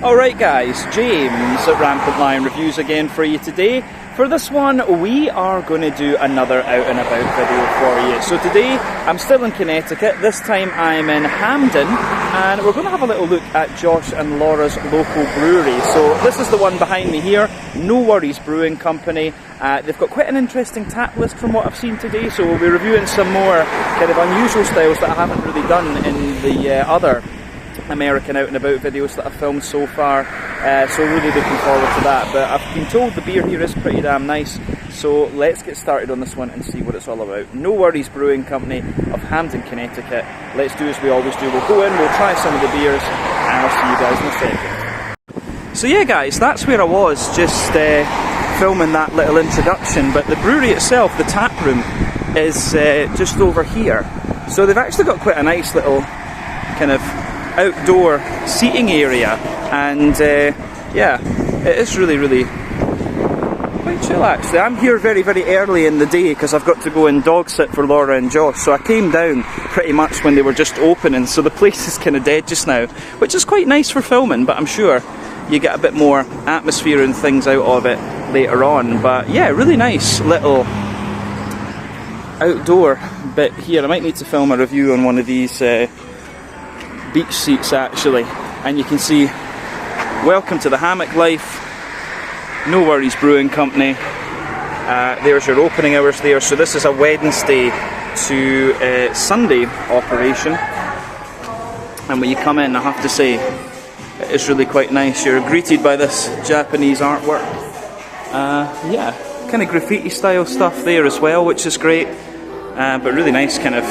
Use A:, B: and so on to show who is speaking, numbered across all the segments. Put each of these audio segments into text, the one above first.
A: Alright guys, James at Rampant Lion Reviews again for you today. For this one, we are going to do another out and about video for you. So today, I'm still in Connecticut. This time I'm in Hamden, and we're going to have a little look at Josh and Laura's local brewery. So this is the one behind me here, No Worries Brewing Company. They've got quite an interesting tap list from what I've seen today, so we'll be reviewing some more kind of unusual styles that I haven't really done in the other American out and about videos that I've filmed so far, so really looking forward to that. But I've been told the beer here is pretty damn nice, so let's get started on this one and see what it's all about. No Worries Brewing Company of Hamden, Connecticut. Let's do as we always do, we'll go in, we'll try some of the beers, and I'll see you guys in a second. So yeah guys, that's where I was, just filming that little introduction, but the brewery itself, the tap room, is just over here. So they've actually got quite a nice little kind of outdoor seating area, and yeah, it is really quite chill actually. I'm here very early in the day because I've got to go and dog sit for Laura and Josh, so I came down pretty much when they were just opening, so the place is kind of dead just now, which is quite nice for filming, but I'm sure you get a bit more atmosphere and things out of it later on. But yeah, really nice little outdoor bit here. I might need to film a review on one of these beach seats actually, and you can see welcome to the hammock life, No Worries Brewing Company. There's your opening hours there, so this is a Wednesday to Sunday operation, and when you come in, I have to say it is really quite nice. You're greeted by this Japanese artwork, yeah, kind of graffiti style stuff there as well, which is great, but really nice kind of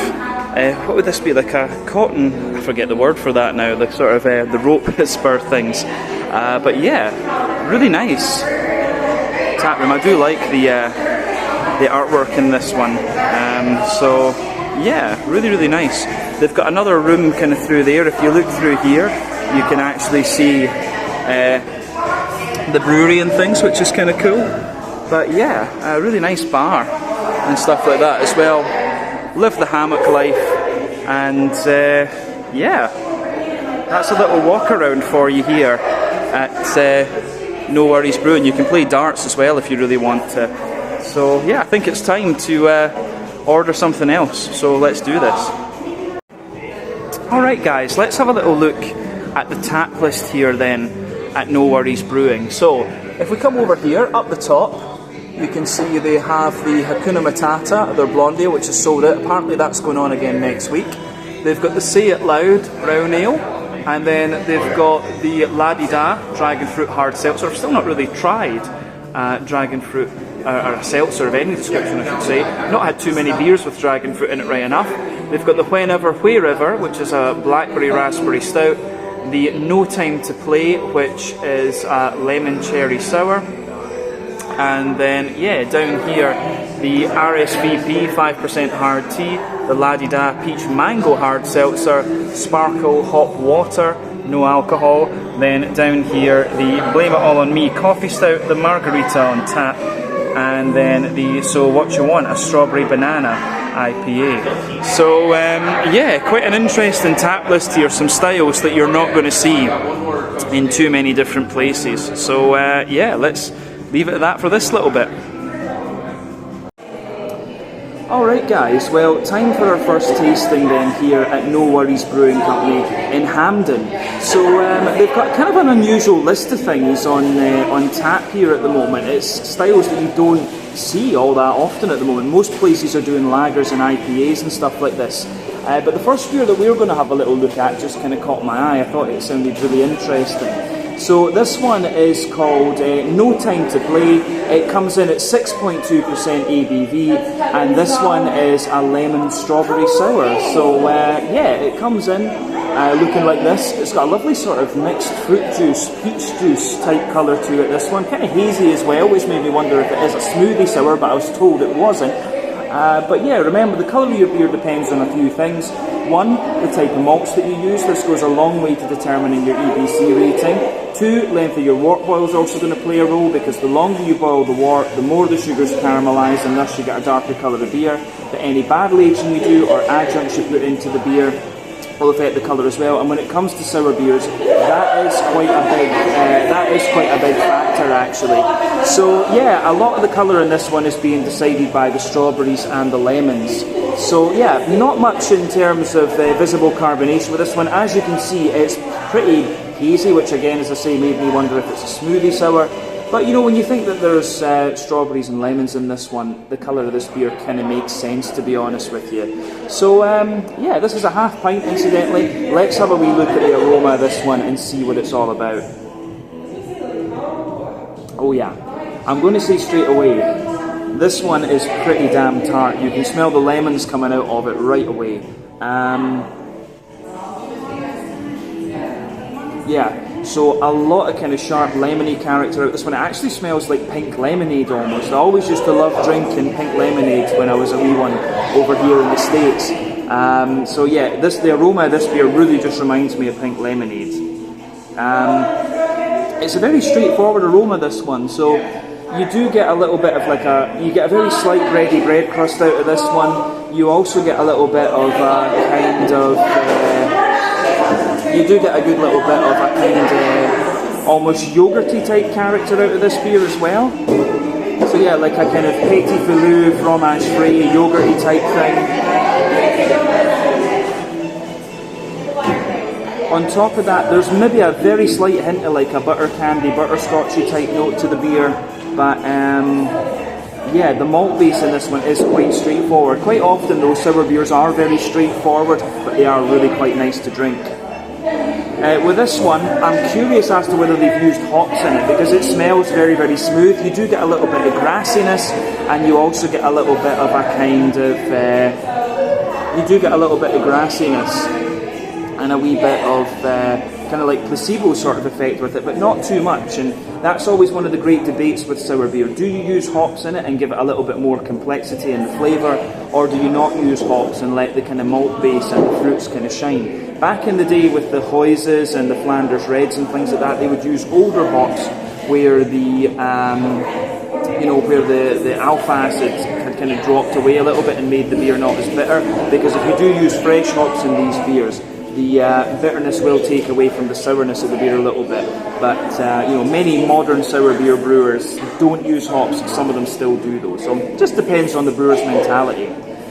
A: what would this be, like a cotton, I forget the word for that now, the sort of the rope spur things, but yeah, really nice tap room. I do like the artwork in this one, so yeah, really nice. They've got another room kind of through there. If you look through here, you can actually see the brewery and things, which is kind of cool. But yeah, a really nice bar and stuff like that as well. Live the hammock life, and yeah, that's a little walk around for you here at No Worries Brewing. You can play darts as well if you really want to. So yeah, I think it's time to order something else, so let's do this. Alright guys, let's have a little look at the tap list here then at No Worries Brewing. So if we come over here, up the top, you can see they have the Hakuna Matata, their blonde ale, which is sold out. Apparently that's going on again next week. They've got the Say It Loud brown ale, and then they've got the La Di Da dragon fruit hard seltzer. I've still not really tried dragon fruit, or a seltzer of any description I should say. Not had too many beers with dragon fruit in it right enough. They've got the Whenever Wherever, which is a blackberry raspberry stout. The No Time to Play, which is a lemon cherry sour. And then, yeah, down here, the RSVP 5% hard tea, the La Di Da peach mango hard seltzer, sparkle hop water, no alcohol. Then down here, the Blame It All on Me coffee stout, the margarita on tap, and then the So What You Want, a strawberry banana IPA. So, yeah, quite an interesting tap list here, some styles that you're not going to see in too many different places. So, yeah, let's leave it at that for this little bit. Alright guys, well, time for our first tasting then here at No Worries Brewing Company in Hamden. So they've got kind of an unusual list of things on tap here at the moment. It's styles that you don't see all that often at the moment. Most places are doing lagers and IPAs and stuff like this. But the first beer that we were going to have a little look at just kind of caught my eye. I thought it sounded really interesting. So this one is called No Time to Play. It comes in at 6.2% ABV, and this one is a lemon strawberry sour. So yeah, it comes in looking like this. It's got a lovely sort of mixed fruit juice, peach juice type colour to it, this one. Kind of hazy as well, which made me wonder if it is a smoothie sour, but I was told it wasn't. But yeah, remember the colour of your beer depends on a few things. One, the type of malts that you use. This goes a long way to determining your EBC rating. Two, length of your wort boil is also going to play a role, because the longer you boil the wort, the more the sugars caramelise, and thus you get a darker colour of beer. But any barrel aging you do or adjuncts you put into the beer will affect the colour as well. And when it comes to sour beers, that is quite a big factor actually. So yeah, a lot of the colour in this one is being decided by the strawberries and the lemons. So yeah, not much in terms of visible carbonation with this one. As you can see, it's pretty hazy, which again, as I say, made me wonder if it's a smoothie sour. But you know, when you think that there's strawberries and lemons in this one, the colour of this beer kind of makes sense, to be honest with you. So yeah, this is a half pint incidentally. Let's have a wee look at the aroma of this one and see what it's all about. Oh yeah, I'm going to say straight away, this one is pretty damn tart. You can smell the lemons coming out of it right away. Yeah, so a lot of kind of sharp lemony character out this one. It actually smells like pink lemonade almost. I always used to love drinking pink lemonade when I was a wee one over here in the States. So yeah, the aroma of this beer really just reminds me of pink lemonade. It's a very straightforward aroma, this one. So you do get a little bit of you get a very slight bready bread crust out of this one. You also get a little bit of you do get a good little bit of a kind of almost yogurty type character out of this beer as well. So yeah, like a kind of petit filou, fromage frais, yogurty type thing. On top of that, there's maybe a very slight hint of like a butter candy, butterscotchy type note to the beer. But yeah, the malt base in this one is quite straightforward. Quite often those sour beers are very straightforward, but they are really quite nice to drink. With this one, I'm curious as to whether they've used hops in it, because it smells very, very smooth. You do get a little bit of grassiness, and you also get a little bit of a kind of grassiness and a wee bit of kind of like placebo sort of effect with it, but not too much. And that's always one of the great debates with sour beer. Do you use hops in it and give it a little bit more complexity in the flavour, or do you not use hops and let the kind of malt base and the fruits kind of shine? Back in the day with the Huises and the Flanders Reds and things like that, they would use older hops where the alpha acid had kind of dropped away a little bit and made the beer not as bitter. Because if you do use fresh hops in these beers, the bitterness will take away from the sourness of the beer a little bit. But many modern sour beer brewers don't use hops. Some of them still do though. So it just depends on the brewer's mentality.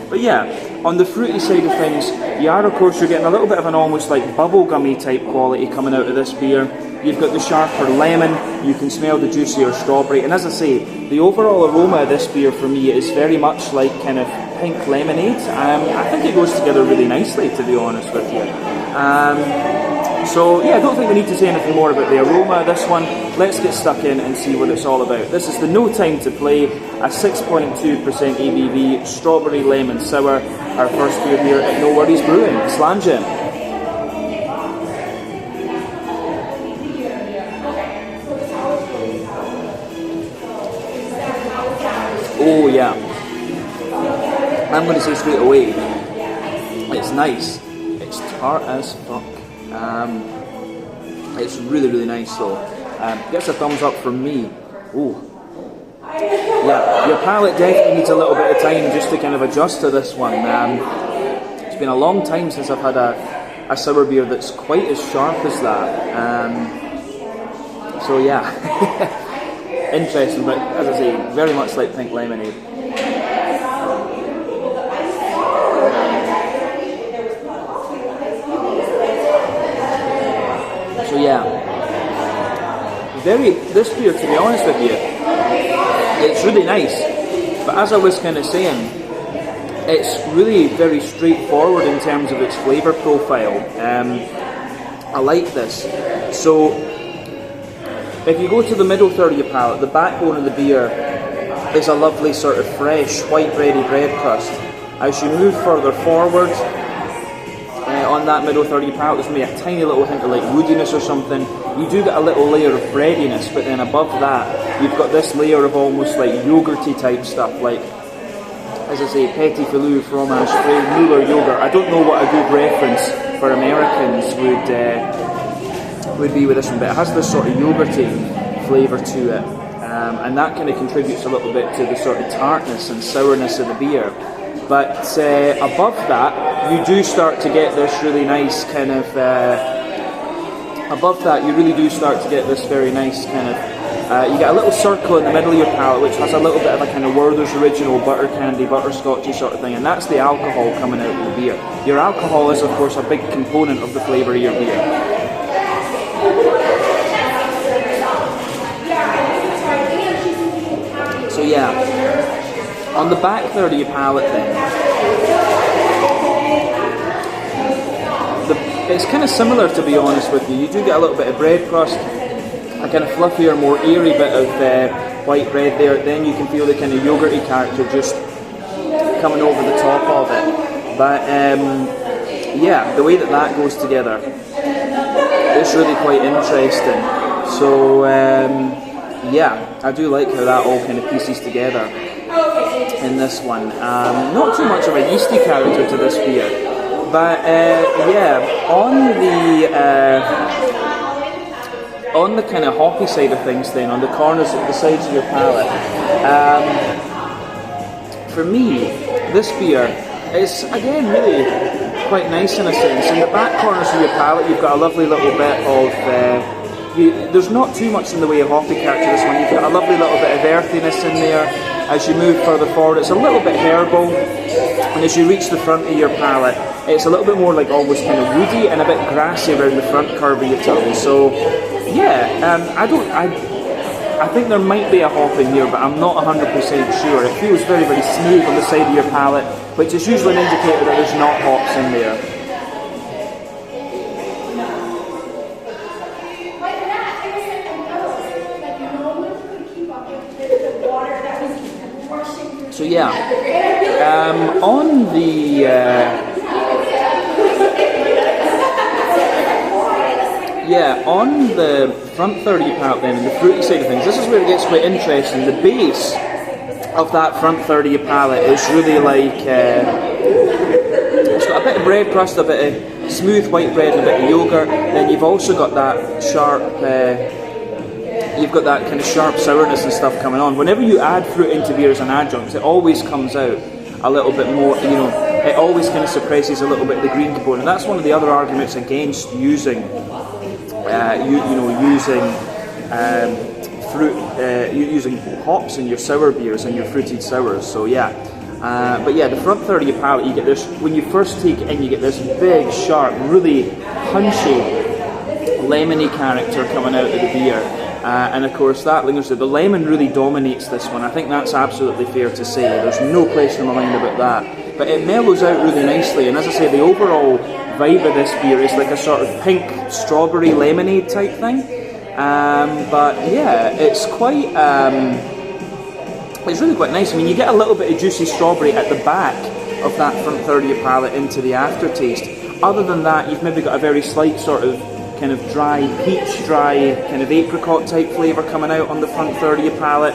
A: But yeah, on the fruity side of things, you're getting a little bit of an almost like bubblegummy type quality coming out of this beer. You've got the sharper lemon, you can smell the juicier strawberry, and as I say, the overall aroma of this beer for me is very much like kind of pink lemonade. I think it goes together really nicely, to be honest with you. So yeah, I don't think we need to say anything more about the aroma of this one. Let's get stuck in and see what it's all about. This is the No Time to Play, a 6.2% ABV strawberry lemon sour, our first beer here at No Worries Brewing. Slam Jim. Oh yeah, I'm going to say straight away, it's nice. It's tart as fuck. It's really, really nice though. Gets a thumbs up from me. Oh, yeah, your palate definitely needs a little bit of time just to kind of adjust to this one. It's been a long time since I've had a sour beer that's quite as sharp as that. So yeah, interesting, but as I say, very much like pink lemonade. So yeah, this beer, to be honest with you, it's really nice, but as I was kind of saying, it's really very straightforward in terms of its flavour profile. I like this. So if you go to the middle third of your palate, the backbone of the beer is a lovely sort of fresh white bready bread crust. As you move further forward on that middle third of your palate, there's maybe a tiny little hint of like woodiness or something. You do get a little layer of breadiness, but then above that you've got this layer of almost like yogurty type stuff, like, as I say, petit filou, fromage frais, Mueller yogurt. I don't know what a good reference for Americans would be with this one, but it has this sort of yogurty flavour to it, and that kind of contributes a little bit to the sort of tartness and sourness of the beer. But above that, you do start to get this really nice kind of. Above that, you really do start to get this very nice kind of. You get a little circle in the middle of your palate, which has a little bit of a kind of Werther's Original butter candy, butterscotchy sort of thing, and that's the alcohol coming out of the beer. Your alcohol is, of course, a big component of the flavour of your beer. So yeah, on the back third of your palate then, it's kind of similar, to be honest with you. You do get a little bit of bread crust, a kind of fluffier, more airy bit of white bread there. Then you can feel the kind of yogurty character just coming over the top of it. But yeah, the way that goes together, it's really quite interesting. So yeah, I do like how that all kind of pieces together in this one. Not too much of a yeasty character to this beer, but yeah, on the kind of hoppy side of things then, on the corners, the sides of your palate, for me, this beer is, again, really quite nice in a sense. In the back corners of your palate, you've got a lovely little bit of, there's not too much in the way of hoppy character this one. You've got a lovely little bit of earthiness in there. As you move further forward, it's a little bit herbal, and as you reach the front of your palate, it's a little bit more like almost kind of woody and a bit grassy around the front curve of your tongue. So yeah, I think there might be a hop in here, but I'm not 100% sure. It feels very, very smooth on the side of your palate, which is usually an indicator that there's not hops in there. So yeah, on the on the front third of your palate then, and the fruity side of things, this is where it gets quite interesting. The base of that front third of your palate is really like it's got a bit of bread crust, a bit of smooth white bread, and a bit of yogurt. Then you've also got that sharp. You've got that kind of sharp sourness and stuff coming on. Whenever you add fruit into beer as an adjunct, it always comes out a little bit more, you know, it always kind of suppresses a little bit the green component. That's one of the other arguments against using, using hops in your sour beers and your fruited sours. So yeah, but yeah, the front third of your palate, you get this, when you first take it in, you get this big, sharp, really punchy, lemony character coming out of the beer. And of course that lingers there. The lemon really dominates this one. I think that's absolutely fair to say. There's no question in my mind about that. But it mellows out really nicely, and as I say, the overall vibe of this beer is like a sort of pink strawberry lemonade type thing. But yeah, it's quite, it's really quite nice. I mean, you get a little bit of juicy strawberry at the back of that front third of your palate into the aftertaste. Other than that, you've maybe got a very slight sort of kind of dry peach, dry kind of apricot type flavour coming out on the front third of your palate.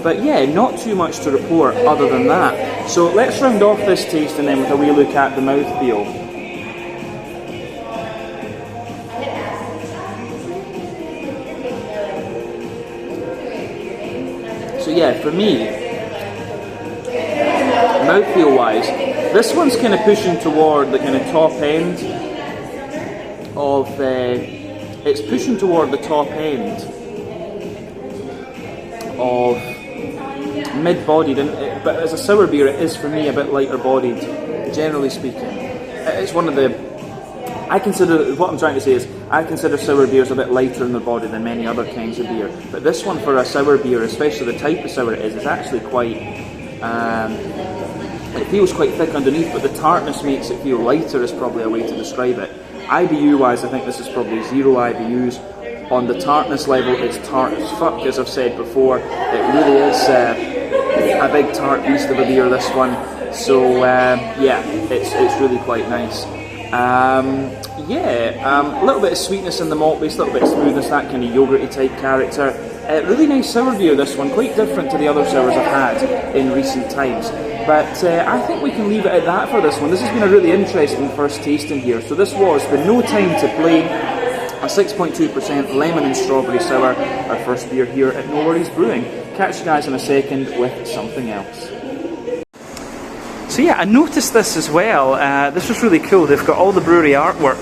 A: But yeah, not too much to report other than that. So let's round off this tasting then with a wee look at the mouthfeel. So yeah, for me, mouthfeel wise, this one's kind of pushing toward the kind of top end of it's pushing toward the top end of mid-bodied, but as a sour beer it is for me a bit lighter bodied, generally speaking. It's one of the, I consider sour beers a bit lighter in their body than many other kinds of beer, but this one for a sour beer, especially the type of sour it is actually quite, it feels quite thick underneath, but the tartness makes it feel lighter is probably a way to describe it. IBU wise, I think this is probably 0 IBUs. On the tartness level, it's tart as fuck, as I've said before. It really is a big tart beast of a beer, this one. So yeah, it's really quite nice. A little bit of sweetness in the malt base, a little bit of smoothness, that kind of yogurty type character. Really nice sour beer, this one, quite different to the other sours I've had in recent times. But I think we can leave it at that for this one. This has been a really interesting first tasting here. So this was the No Time to Play, a 6.2% lemon and strawberry sour, our first beer here at Worries Brewing. Catch you guys in a second with something else. So yeah, I noticed this as well. This was really cool. They've got all the brewery artwork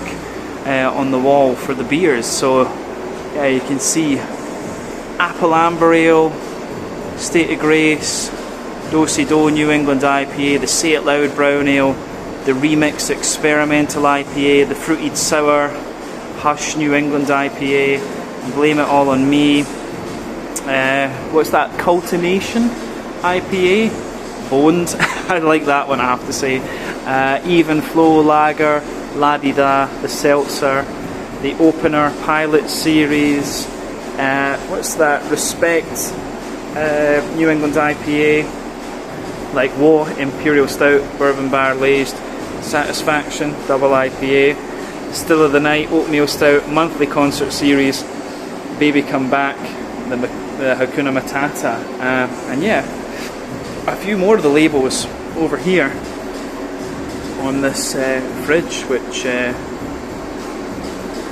A: on the wall for the beers. So yeah, you can see Apple Amber Ale, State of Grace, Do-Si-Do New England IPA, the Say It Loud Brown Ale, the Remix Experimental IPA, the Fruited Sour, Hush New England IPA, Blame It All on Me. What's that? Cultivation IPA? Owned. I like that one, I have to say. Even Flow Lager, La Di Da, the Seltzer, the Opener Pilot Series. What's that? Respect New England IPA, like Woe Imperial Stout, Bourbon Barrel Aged, Satisfaction Double IPA, Still of the Night Oatmeal Stout, Monthly Concert Series, Baby Come Back, the Hakuna Matata, and yeah, a few more of the labels over here on this fridge, which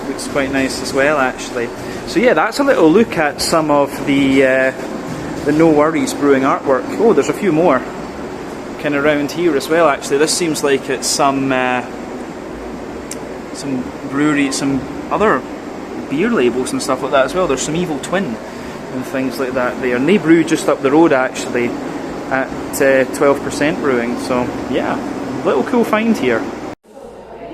A: looks quite nice as well, actually. So yeah, that's a little look at some of the No Worries Brewing artwork. Oh, there's a few more kind of around here as well, actually. This seems like it's some brewery, some other beer labels and stuff like that as well. There's some Evil Twin and things like that there, and they brew just up the road actually at 12% brewing. So yeah, little cool find here.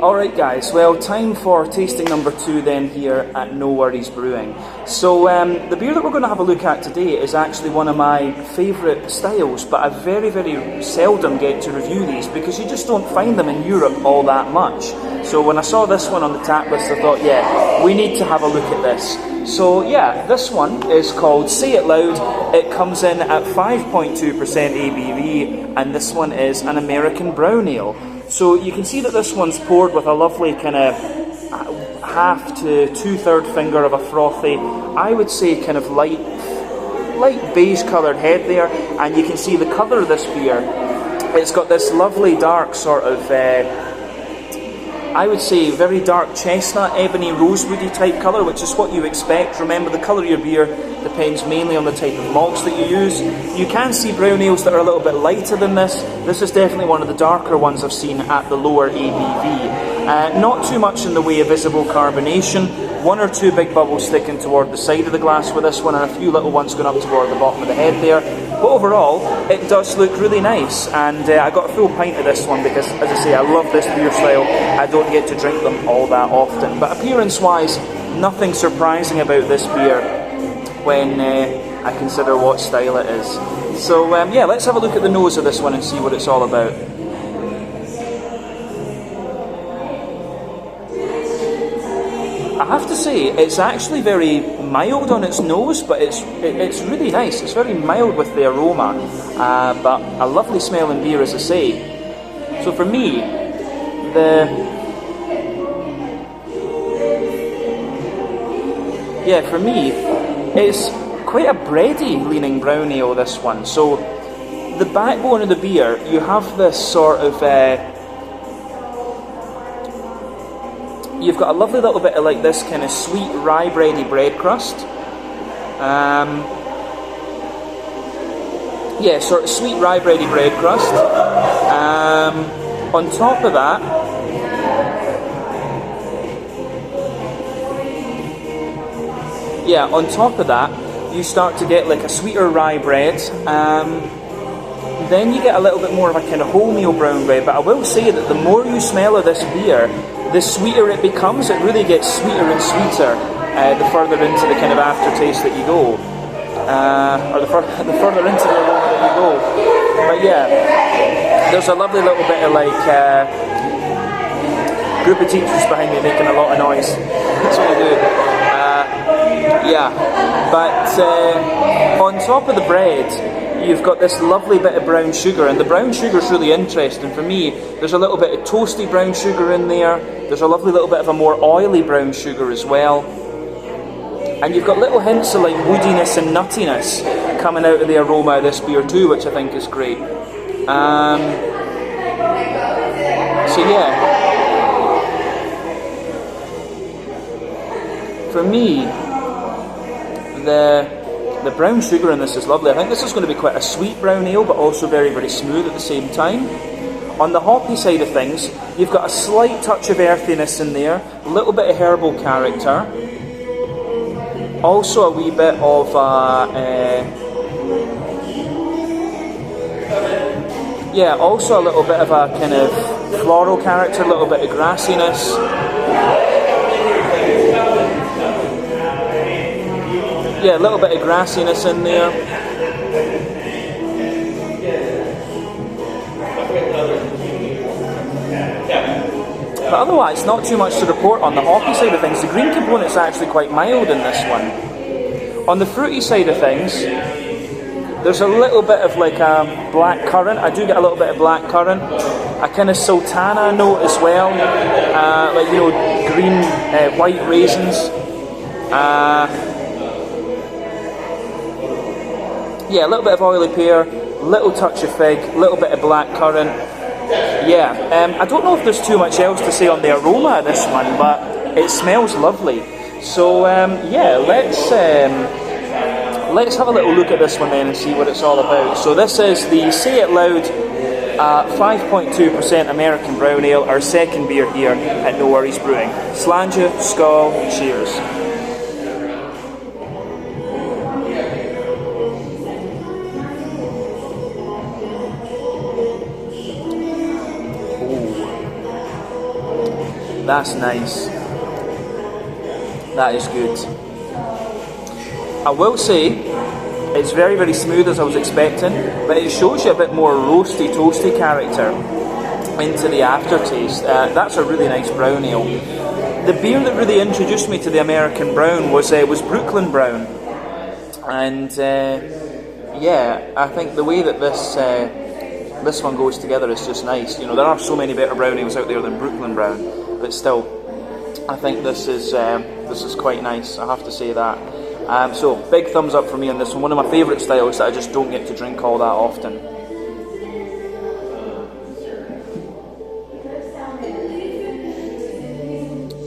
A: Alright guys, well, time for tasting number 2 then here at No Worries Brewing. So the beer that we're going to have a look at today is actually one of my favourite styles, but I very, very seldom get to review these because you just don't find them in Europe all that much. So when I saw this one on the tap list, I thought, yeah, we need to have a look at this. So yeah, this one is called Say It Loud. It comes in at 5.2% ABV, and this one is an American brown ale. So you can see that this one's poured with a lovely kind of half to 2/3 finger of a frothy, I would say kind of light beige coloured head there, and you can see the colour of this beer. It's got this lovely dark sort of I would say very dark chestnut, ebony, rosewoody type colour, which is what you expect. Remember, the colour of your beer depends mainly on the type of malts that you use. You can see brown ales that are a little bit lighter than this. This is definitely one of the darker ones I've seen at the lower ABV. Not too much in the way of visible carbonation. 1 or 2 big bubbles sticking toward the side of the glass with this one, and a few little ones going up toward the bottom of the head there. But overall, it does look really nice, and I got a full pint of this one because, as I say, I love this beer style. I don't get to drink them all that often. But appearance-wise, nothing surprising about this beer when I consider what style it is. So yeah, let's have a look at the nose of this one and see what it's all about. I have to say, it's actually very mild on its nose, but it's really nice. It's very mild with the aroma, but a lovely smelling beer, as I say. So for me, it's quite a bready leaning brown ale, this one. So the backbone of the beer, you have this sort of you've got a lovely little bit of like this kind of sweet rye bready bread crust. Yeah, sort of sweet rye bready bread crust. On top of that, you start to get like a sweeter rye bread. Then you get a little bit more of a kind of wholemeal brown bread. But I will say that the more you smell of this beer, the sweeter it becomes. It really gets sweeter and sweeter the further into the kind of aftertaste that you go, or the further into the aroma that you go. But yeah, there's a lovely little bit of like group of teachers behind me making a lot of noise. That's what I do. Yeah, but on top of the bread, you've got this lovely bit of brown sugar, and the brown sugar is really interesting for me. There's a little bit of toasty brown sugar in there. There's a lovely little bit of a more oily brown sugar as well. And you've got little hints of like woodiness and nuttiness coming out of the aroma of this beer too, which I think is great. So yeah, for me, the brown sugar in this is lovely. I think this is going to be quite a sweet brown ale, but also very, very smooth at the same time. On the hoppy side of things, you've got a slight touch of earthiness in there, a little bit of herbal character, also a wee bit of also a little bit of a kind of floral character, a little bit of grassiness. Yeah, a little bit of grassiness in there. But otherwise, not too much to report on the hoppy side of things. The green component's actually quite mild in this one. On the fruity side of things, there's a little bit of like a black currant. I do get a little bit of black currant. A kind of sultana note as well. Like, you know, green, white raisins. Yeah, a little bit of oily pear, little touch of fig, little bit of black currant. Yeah, I don't know if there's too much else to say on the aroma of this one, but it smells lovely. So yeah, let's have a little look at this one then and see what it's all about. So this is the Say It Loud 5.2% American Brown Ale, our second beer here at No Worries Brewing. Slàinte, skål, cheers. That's nice. That is good. I will say, it's very, very smooth as I was expecting, but it shows you a bit more roasty, toasty character into the aftertaste. That's a really nice brown ale. The beer that really introduced me to the American brown was Brooklyn Brown. And yeah, I think the way that this one goes together is just nice. You know, there are so many better brown ales out there than Brooklyn Brown, but still, I think this is quite nice. I have to say that. So big thumbs up for me on this one. One of my favourite styles that I just don't get to drink all that often.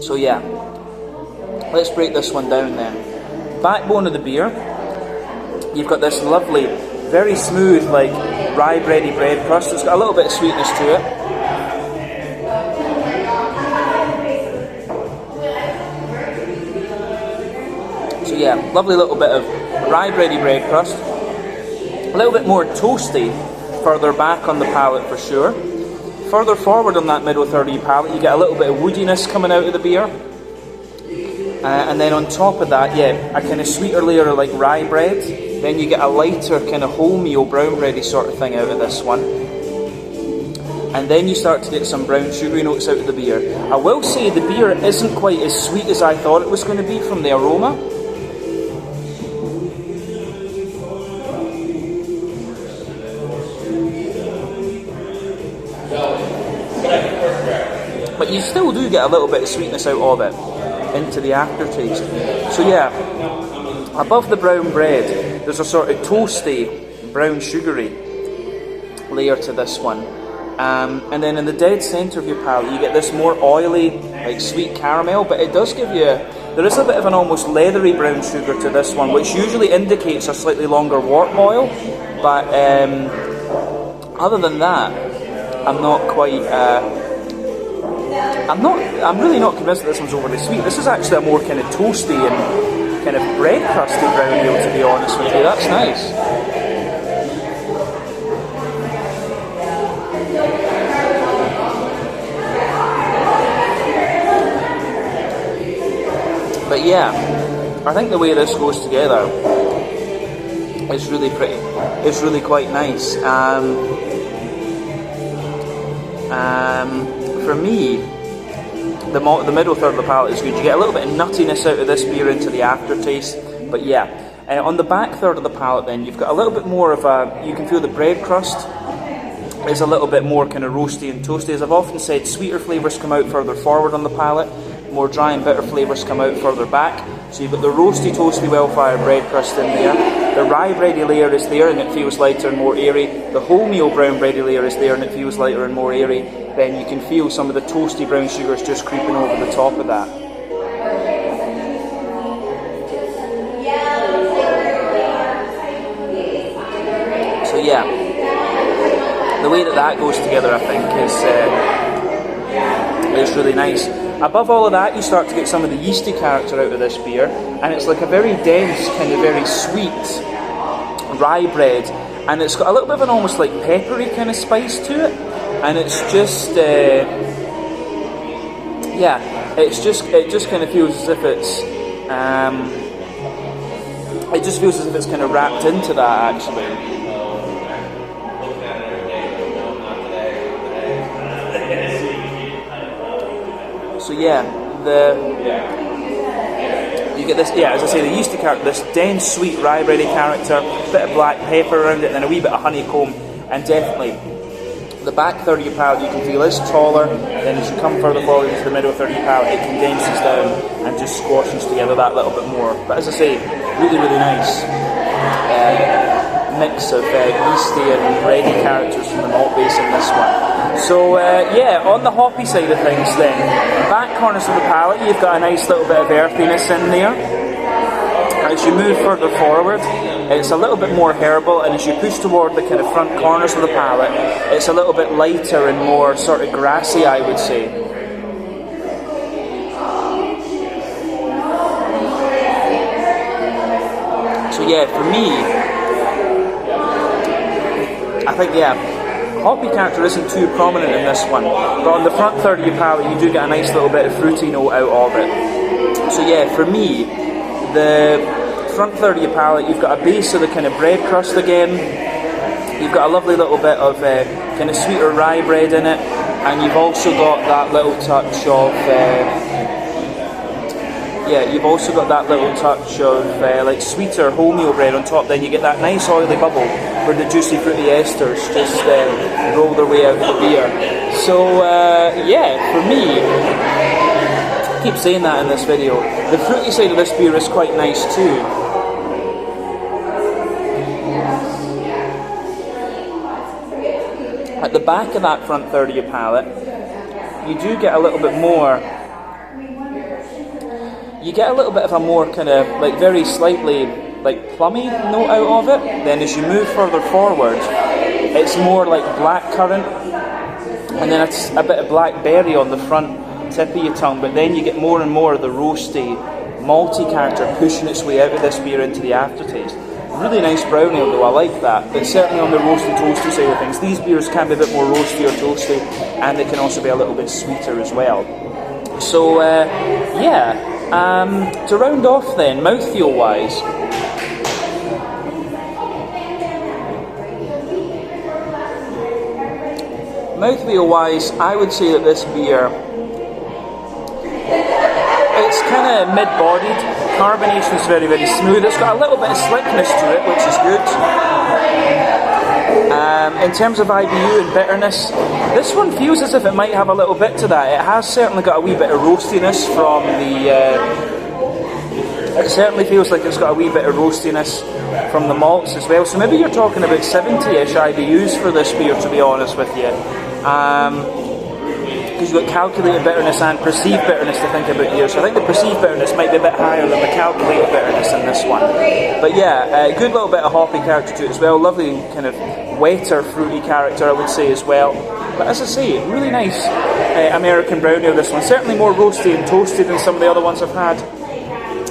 A: So yeah, let's break this one down then. Backbone of the beer, you've got this lovely, very smooth, like rye bready bread crust. It's got a little bit of sweetness to it. So yeah, lovely little bit of rye bready bread crust. A little bit more toasty further back on the palate for sure. Further forward on that middle third of your palate, you get a little bit of woodiness coming out of the beer. And then on top of that, yeah, a kind of sweeter layer of like rye bread. Then you get a lighter kind of wholemeal brown bready sort of thing out of this one. And then you start to get some brown sugary notes out of the beer. I will say the beer isn't quite as sweet as I thought it was going to be from the aroma. But you still do get a little bit of sweetness out of it into the aftertaste. So yeah, above the brown bread, there's a sort of toasty, brown sugary layer to this one. And then in the dead centre of your palate, you get this more oily, like sweet caramel, but it does give you, there is a bit of an almost leathery brown sugar to this one, which usually indicates a slightly longer wort boil. But other than that, I'm not quite, I'm really not convinced that this one's overly sweet. This is actually a more kind of toasty and kind of bread crusty brown ale, to be honest with you. That's nice. But yeah, I think the way this goes together is really pretty. It's really quite nice. For me, the middle third of the palate is good. You get a little bit of nuttiness out of this beer into the aftertaste. But yeah, on the back third of the palate then, you've got a little bit more of a, you can feel the bread crust is a little bit more kind of roasty and toasty. As I've often said, sweeter flavours come out further forward on the palate, more dry and bitter flavours come out further back. So you've got the roasty, toasty, well-fired bread crust in there. The rye bready layer is there and it feels lighter and more airy. The wholemeal brown bready layer is there and it feels lighter and more airy. Then you can feel some of the toasty brown sugars just creeping over the top of that. So yeah, the the way that that goes together, I think, is really nice. Above all of that, you start to get some of the yeasty character out of this beer, and it's like a very dense, kind of very sweet rye bread, and it's got a little bit of an almost like peppery kind of spice to it, and it's just, it just kind of feels as if it's, it just feels as if it's kind of wrapped into that, actually. So yeah, you get this, as I say, the yeasty character, this dense, sweet rye bready character, bit of black pepper around it, and a wee bit of honeycomb, and definitely the back third of your palate you can feel is taller. Then as you come further forward into the middle third of your palate, it condenses down and just squashes together that little bit more. But as I say, really, really nice mix of yeasty and bready characters from the malt base in this one. So on the hoppy side of things then, back corners of the palate, you've got a nice little bit of earthiness in there. As you move further forward, it's a little bit more herbal, and as you push toward the kind of front corners of the palate, it's a little bit lighter and more sort of grassy, I would say. So yeah, for me, I think, hoppy character isn't too prominent in this one, but on the front third of your palate you do get a nice little bit of fruity note out of it. So yeah, for me, the front third of your palate, you've got a base of the kind of bread crust again, you've got a lovely little bit of kind of sweeter rye bread in it, and you've also got that little touch of like sweeter wholemeal bread on top. Then you get that nice oily bubble where the juicy fruity esters just roll their way out of the beer. So for me, I keep saying that in this video, the fruity side of this beer is quite nice too. At the back of that front third of your palate, you do get a little bit more. You get a little bit of a more kind of like very slightly like plummy note out of it. Then as you move further forward, it's more like blackcurrant, and then it's a bit of blackberry on the front tip of your tongue. But then you get more and more of the roasty, malty character pushing its way out of this beer into the aftertaste. Really nice brown ale though, I like that. But certainly on the roasty toasty side of things, these beers can be a bit more roasty or toasty, and they can also be a little bit sweeter as well. So to round off then, mouthfeel wise, I would say that this beer, it's kind of mid-bodied. Carbonation is very, very smooth. It's got a little bit of slickness to it, which is good. In terms of IBU and bitterness, this one feels as if it might have a little bit to that. It has certainly got a wee bit of roastiness from the... it certainly feels like it's got a wee bit of roastiness from the malts as well. So maybe you're talking about 70-ish IBUs for this beer, to be honest with you. Because you've got calculated bitterness and perceived bitterness to think about here. So I think the perceived bitterness might be a bit higher than the calculated bitterness in this one. But yeah, a good little bit of hoppy character to it as well. Lovely kind of wetter, fruity character, I would say, as well. But as I say, really nice American brown ale, this one. Certainly more roasty and toasty than some of the other ones I've had.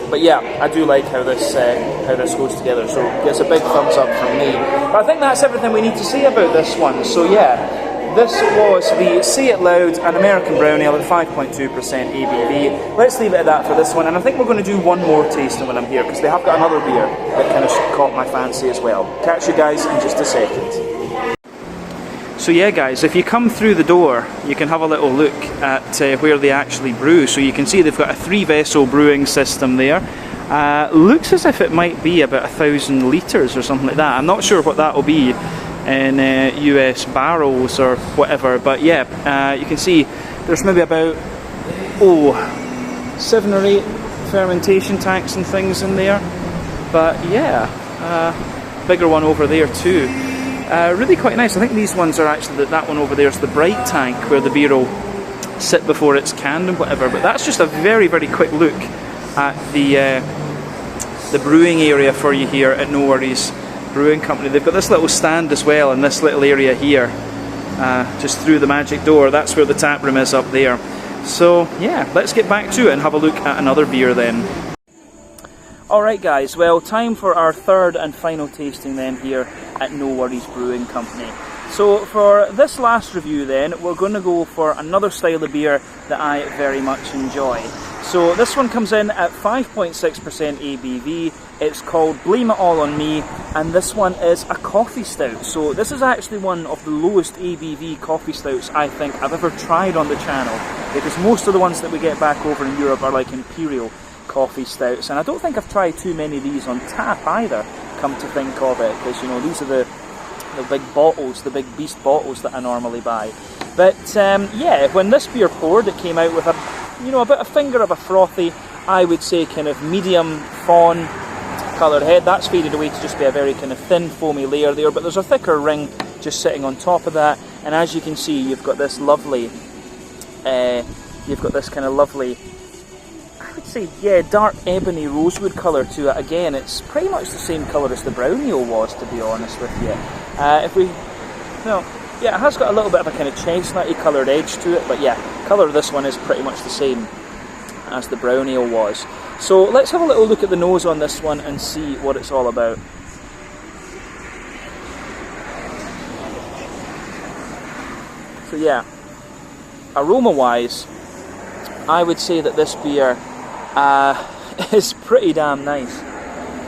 A: But yeah, I do like how this goes together. So gets a big thumbs up from me. But I think that's everything we need to say about this one. So yeah. This was the Say It Loud, an American brown ale at 5.2% ABV. Let's leave it at that for this one, and I think we're going to do one more tasting when I'm here, because they have got another beer that kind of caught my fancy as well. Catch you guys in just a second. So yeah guys, if you come through the door, you can have a little look at where they actually brew. So you can see they've got a 3-vessel brewing system there. Looks as if it might be about 1,000 litres or something like that. I'm not sure what that will be in US barrels or whatever, but yeah, you can see there's maybe about 7 or 8 fermentation tanks and things in there, but yeah, bigger one over there too. Really quite nice. I think these ones are actually, that one over there is the bright tank where the beer will sit before it's canned and whatever, but that's just a very, very quick look at the brewing area for you here at No Worries Brewing Company. They've got this little stand as well in this little area here, just through the magic door. That's where the tap room is up there. So yeah, let's get back to it and have a look at another beer then. Alright guys, well, time for our third and final tasting then here at No Worries Brewing Company. So for this last review then, we're going to go for another style of beer that I very much enjoy. So this one comes in at 5.6% ABV, it's called Blame It All On Me, and this one is a coffee stout. So this is actually one of the lowest ABV coffee stouts I think I've ever tried on the channel, because most of the ones that we get back over in Europe are like imperial coffee stouts, and I don't think I've tried too many of these on tap either, come to think of it, because you know, these are the big bottles, the big beast bottles that I normally buy. But yeah, when this beer poured, it came out with about a finger of a frothy, I would say kind of medium fawn coloured head. That's faded away to just be a very kind of thin foamy layer there, but there's a thicker ring just sitting on top of that, and as you can see, you've got this lovely I would say, yeah, dark ebony rosewood colour to it. Again, it's pretty much the same colour as the brown ale was, to be honest with you. Yeah, it has got a little bit of a kind of chestnutty coloured edge to it, but yeah, colour of this one is pretty much the same as the brown ale was. So let's have a little look at the nose on this one and see what it's all about. So yeah, aroma-wise, I would say that this beer is pretty damn nice.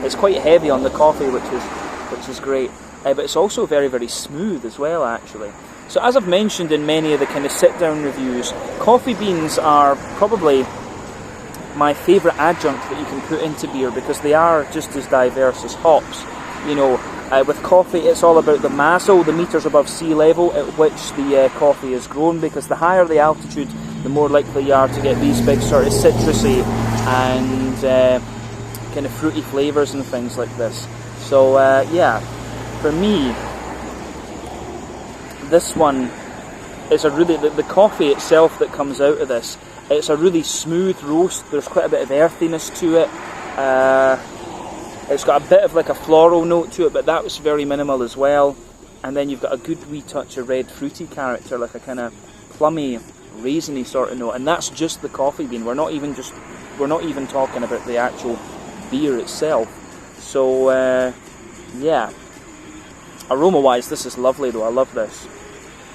A: It's quite heavy on the coffee, which is great, but it's also very, very smooth as well, actually. So as I've mentioned in many of the kind of sit-down reviews, coffee beans are probably my favourite adjunct that you can put into beer, because they are just as diverse as hops. You know, with coffee, it's all about the massal, the metres above sea level at which the coffee is grown, because the higher the altitude, the more likely you are to get these big sort of citrusy and kind of fruity flavours and things like this. So yeah, for me, this one is a really, the coffee itself that comes out of this, it's a really smooth roast. There's quite a bit of earthiness to it. It's got a bit of like a floral note to it, but that was very minimal as well. And then you've got a good wee touch of red fruity character, like a kind of plummy, raisiny sort of note, and that's just the coffee bean. We're not even talking about the actual beer itself. So yeah, aroma wise, this is lovely though. I love this.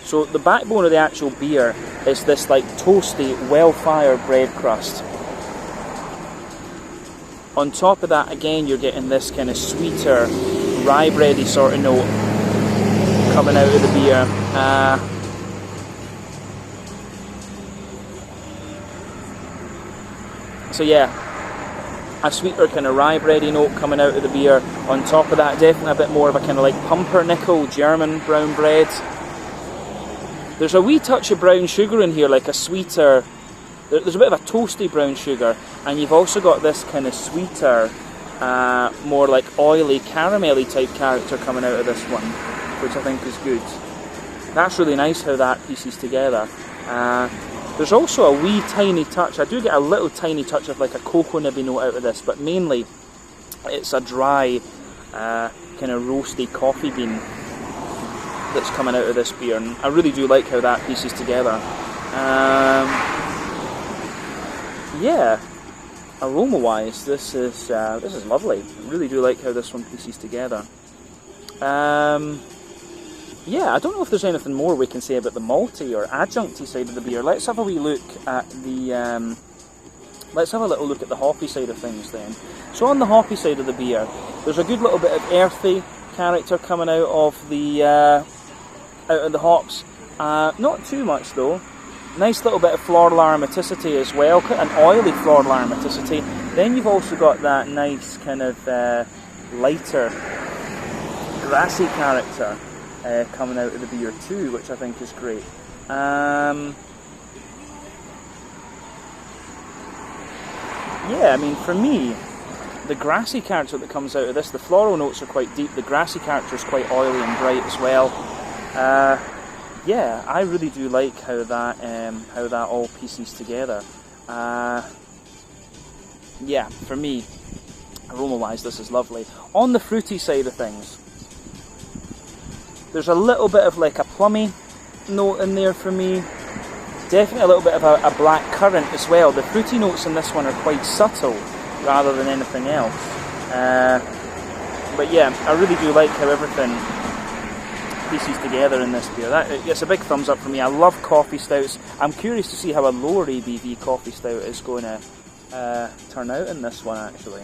A: So the backbone of the actual beer is this like toasty, well-fired bread crust. On top of that, again, you're getting this kind of sweeter, rye bready sort of note coming out of the beer. So yeah, a sweeter kind of rye bready note coming out of the beer. On top of that, definitely a bit more of a kind of like pumpernickel German brown bread. There's a wee touch of brown sugar in here, like a sweeter, there's a bit of a toasty brown sugar, and you've also got this kind of sweeter, more like oily, caramelly type character coming out of this one, which I think is good. That's really nice how that pieces together. There's also a wee tiny touch, I do get a little tiny touch of like a cocoa nibby note out of this, but mainly it's a dry, kind of roasty coffee bean that's coming out of this beer, and I really do like how that pieces together. Yeah, aroma wise, this is lovely. I really do like how this one pieces together. Yeah, I don't know if there's anything more we can say about the malty or adjuncty side of the beer. Let's have a wee look at the let's have a little look at the hoppy side of things then. So on the hoppy side of the beer, there's a good little bit of earthy character coming out of the hops. Not too much though. Nice little bit of floral aromaticity as well, quite an oily floral aromaticity. Then you've also got that nice kind of lighter, grassy character coming out of the beer too, which I think is great. Yeah, I mean, for me, the grassy character that comes out of this, the floral notes are quite deep, the grassy character is quite oily and bright as well. Yeah, I really do like how that all pieces together. Yeah, for me, aroma-wise, this is lovely. On the fruity side of things, there's a little bit of like a plummy note in there for me. Definitely a little bit of a black currant as well. The fruity notes in this one are quite subtle rather than anything else. But yeah, I really do like how everything pieces together in this beer. It's a big thumbs up for me. I love coffee stouts. I'm curious to see how a lower ABV coffee stout is going to turn out in this one actually.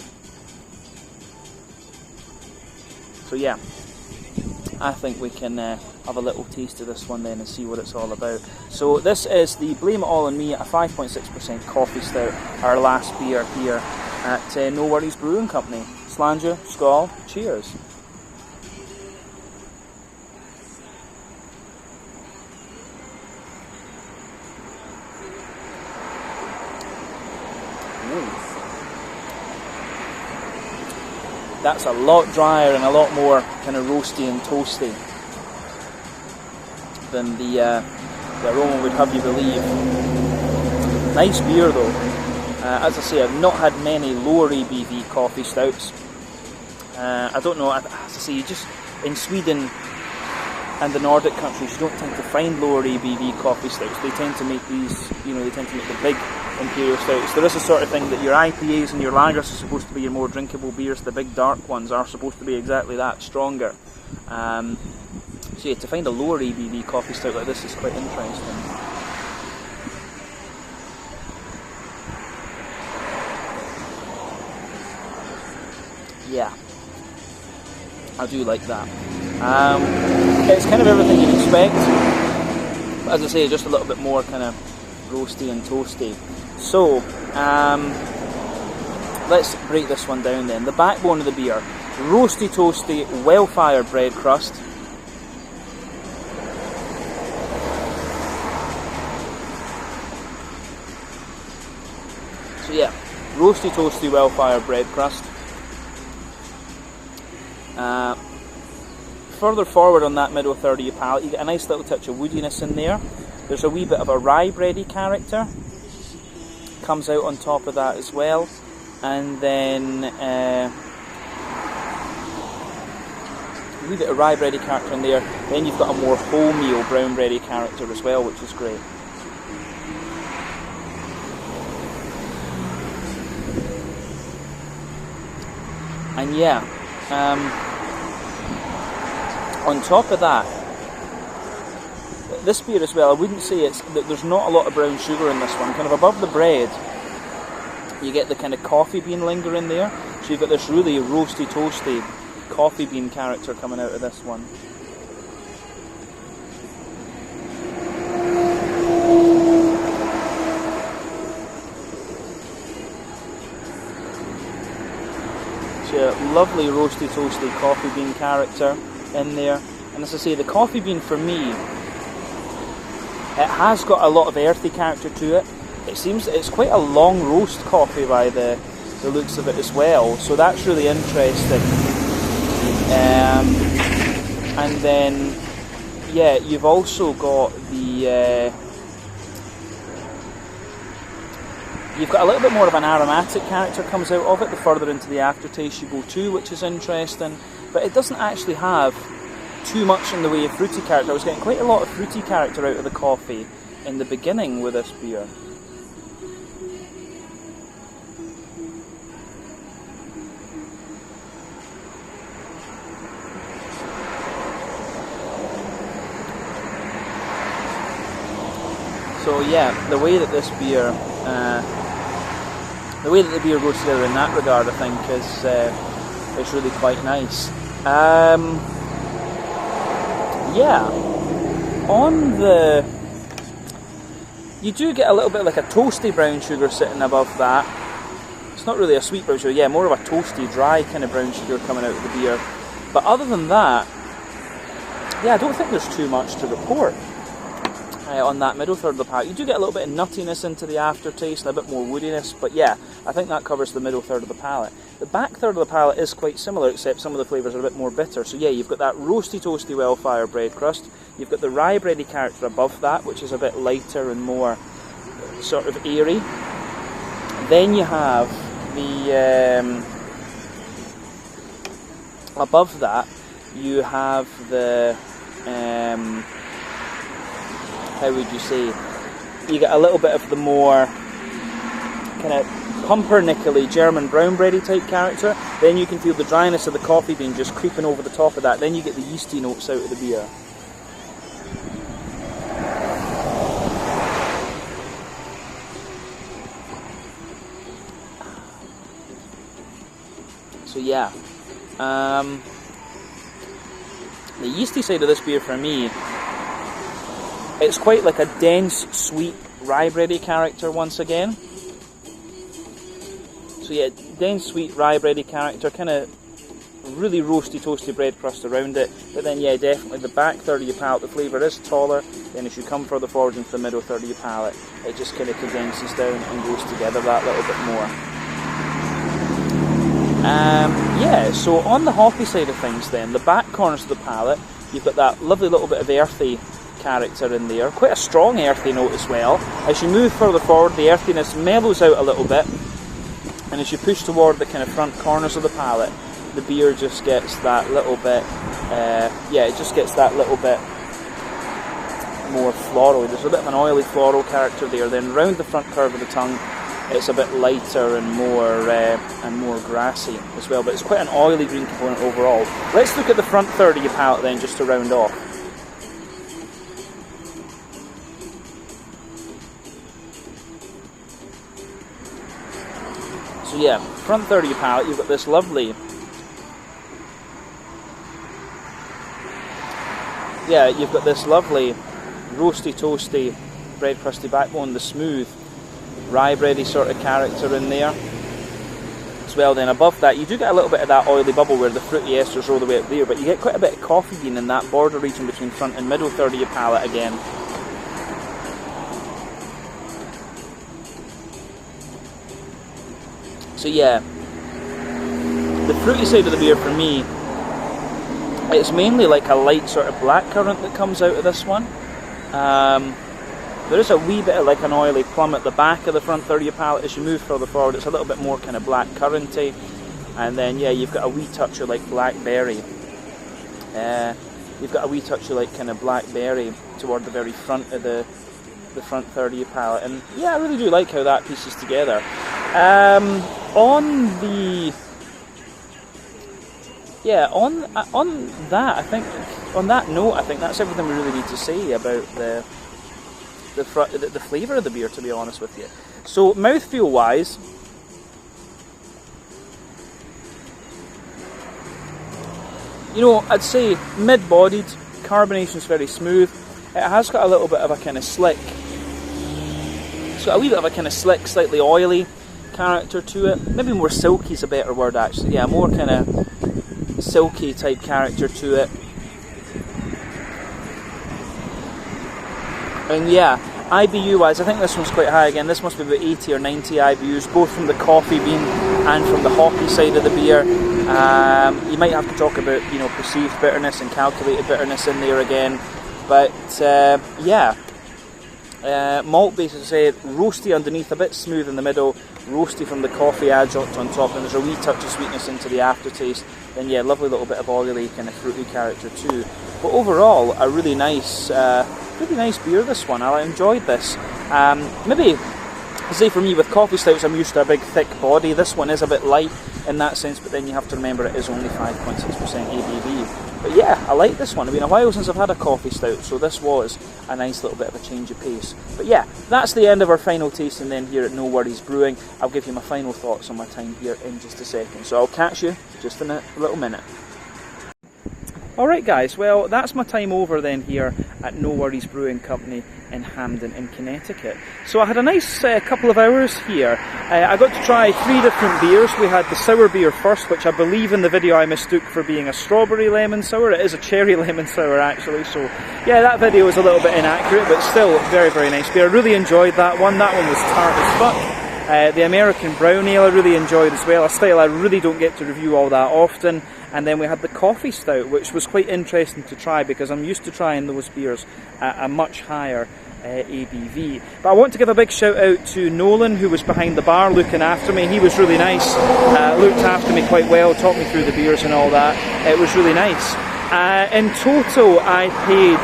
A: So yeah, I think we can have a little taste of this one then and see what it's all about. So this is the Blame It All On Me, a 5.6% coffee stout, our last beer here at No Worries Brewing Company. Slàinte, skål, cheers. That's a lot drier and a lot more kind of roasty and toasty than the aroma would have you believe. Nice beer though. As I say, I've not had many lower ABV coffee stouts. I don't know, as I say, you just in Sweden and the Nordic countries, you don't tend to find lower ABV coffee stouts. They tend to make these, they tend to make the big imperial stouts. There is a sort of thing that your IPAs and your lagers are supposed to be your more drinkable beers. The big dark ones are supposed to be exactly that, stronger. So yeah, to find a lower ABV coffee stout like this is quite interesting. Yeah, I do like that. It's kind of everything you'd expect, but as I say, just a little bit more kind of roasty and toasty. So, let's break this one down then. The backbone of the beer, roasty, toasty, well-fired bread crust. So yeah, roasty, toasty, well-fired bread crust. Further forward on that middle third of your palate, you get a nice little touch of woodiness in there. There's a wee bit of a rye bready character. Comes out on top of that as well. And then a wee bit of rye bready character in there. Then you've got a more wholemeal brown bready character as well, which is great. And yeah, on top of that, this beer as well, I wouldn't say that there's not a lot of brown sugar in this one. Kind of above the bread, you get the kind of coffee bean linger in there. So you've got this really roasty, toasty coffee bean character coming out of this one. So a lovely roasty, toasty coffee bean character in there. And as I say, the coffee bean for me, it has got a lot of earthy character to it. It seems that it's quite a long roast coffee by the looks of it as well, so that's really interesting. And then, yeah, you've also got the you've got a little bit more of an aromatic character comes out of it the further into the aftertaste you go too, which is interesting. But it doesn't actually have too much in the way of fruity character. I was getting quite a lot of fruity character out of the coffee in the beginning with this beer. So yeah, the way that this beer, the way that the beer goes together in that regard, I think is really quite nice. Yeah, on the, you do get a little bit like a toasty brown sugar sitting above that. It's not really a sweet brown sugar, yeah, more of a toasty, dry kind of brown sugar coming out of the beer. But other than that, yeah, I don't think there's too much to report on that middle third of the palate. You do get a little bit of nuttiness into the aftertaste, and a bit more woodiness, but yeah, I think that covers the middle third of the palate. The back third of the palate is quite similar, except some of the flavours are a bit more bitter. So yeah, you've got that roasty, toasty, well-fired bread crust. You've got the rye bready character above that, which is a bit lighter and more sort of airy. Then you have the above that, you have the how would you say, you get a little bit of the more kind of pumpernickel-y German brown bready type character. Then you can feel the dryness of the coffee bean just creeping over the top of that. Then you get the yeasty notes out of the beer. So yeah, the yeasty side of this beer for me, it's quite like a dense, sweet rye bready character once again. So yeah, dense, sweet rye bready character, kind of really roasty, toasty bread crust around it. But then yeah, definitely the back third of your palate, the flavour is taller. Then as you come further forward into the middle third of your palate, it just kind of condenses down and goes together that little bit more. Yeah, so on the hoppy side of things then, the back corners of the palate, you've got that lovely little bit of earthy character in there, quite a strong earthy note as well. As you move further forward, the earthiness mellows out a little bit, and as you push toward the kind of front corners of the palate, the beer just gets that little bit, it just gets that little bit more floral. There's a bit of an oily floral character there. Then round the front curve of the tongue, it's a bit lighter and more grassy as well, but it's quite an oily green component overall. Let's look at the front third of your palate then, just to round off. So yeah, front third of your palate, you've got this lovely, roasty, toasty, bread crusty backbone, the smooth rye bready sort of character in there as well. Then above that, you do get a little bit of that oily bubble where the fruity esters roll the way up there, but you get quite a bit of coffee bean in that border region between front and middle third of your palate again. So yeah, the fruity side of the beer for me, it's mainly like a light sort of blackcurrant that comes out of this one. There is a wee bit of like an oily plum at the back of the front third of your palate. As you move further forward, it's a little bit more kind of blackcurranty, and then yeah, you've got a wee touch of like blackberry. You've got a wee touch of like kind of blackberry toward the very front of the front third of your palate, and yeah, I really do like how that pieces together. On that note, I think that's everything we really need to say about the flavour of the beer, to be honest with you. So mouthfeel wise, you know, I'd say mid-bodied, carbonation's very smooth. It has got a little bit of a kind of slick, so a wee bit of a kind of slick, slightly oily character to it. Maybe more silky is a better word actually. Yeah, more kind of silky type character to it. And yeah, IBU wise, I think this one's quite high again. This must be about 80 or 90 IBUs, both from the coffee bean and from the hoppy side of the beer. You might have to talk about, you know, perceived bitterness and calculated bitterness in there again. But yeah, malt base, as I say, roasty underneath, a bit smooth in the middle, roasty from the coffee adjunct on top, and there's a wee touch of sweetness into the aftertaste. Then yeah, lovely little bit of oily kind of fruity character too. But overall, a really nice beer, this one. I enjoyed this. Maybe, say for me with coffee stouts, I'm used to a big thick body. This one is a bit light in that sense, but then you have to remember it is only 5.6% ABV. But yeah, I like this one. It's been a while since I've had a coffee stout, so this was a nice little bit of a change of pace. But yeah, that's the end of our final tasting then here at No Worries Brewing. I'll give you my final thoughts on my time here in just a second. So I'll catch you just in a little minute. Alright guys, well that's my time over then here at No Worries Brewing Company in Hamden in Connecticut. So I had a nice couple of hours here. I got to try 3 different beers. We had the sour beer first, which I believe in the video I mistook for being a strawberry lemon sour. It is a cherry lemon sour actually, so yeah, that video was a little bit inaccurate, but still very, very nice beer. I really enjoyed that one. That one was tart as fuck. The American brown ale I really enjoyed as well, a style I really don't get to review all that often. And then we had the coffee stout, which was quite interesting to try because I'm used to trying those beers at a much higher ABV. But I want to give a big shout out to Nolan, who was behind the bar looking after me. He was really nice, looked after me quite well, taught me through the beers and all that. It was really nice. In total, I paid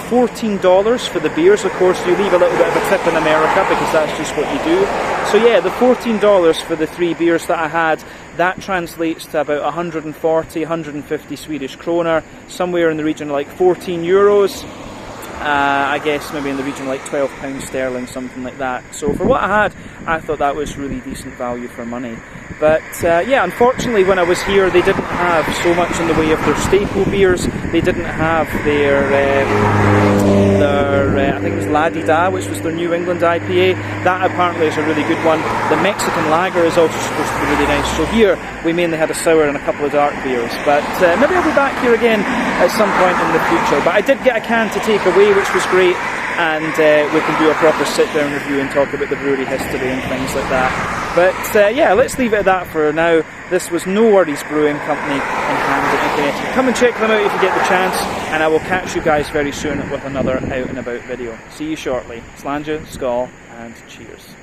A: $14 for the beers. Of course, you leave a little bit of a tip in America because that's just what you do. So yeah, the $14 for the 3 beers that I had, that translates to about 140, 150 Swedish kroner, somewhere in the region of like 14 euros. I guess maybe in the region of like £12 sterling, something like that. So for what I had, I thought that was really decent value for money. But yeah, unfortunately when I was here they didn't have so much in the way of their staple beers. They didn't have their I think it was La Di Da, which was their New England IPA. That apparently is a really good one. The Mexican Lager is also supposed to be really nice. So here we mainly had a sour and a couple of dark beers. But maybe I'll be back here again at some point in the future. But I did get a can to take away, which was great. And we can do a proper sit-down review and talk about the brewery history and things like that. But yeah, let's leave it at that for now. This was No Worries Brewing Company in Hamden, Connecticut. Come and check them out if you get the chance, and I will catch you guys very soon with another out and about video. See you shortly. Slàinte, skål, and cheers.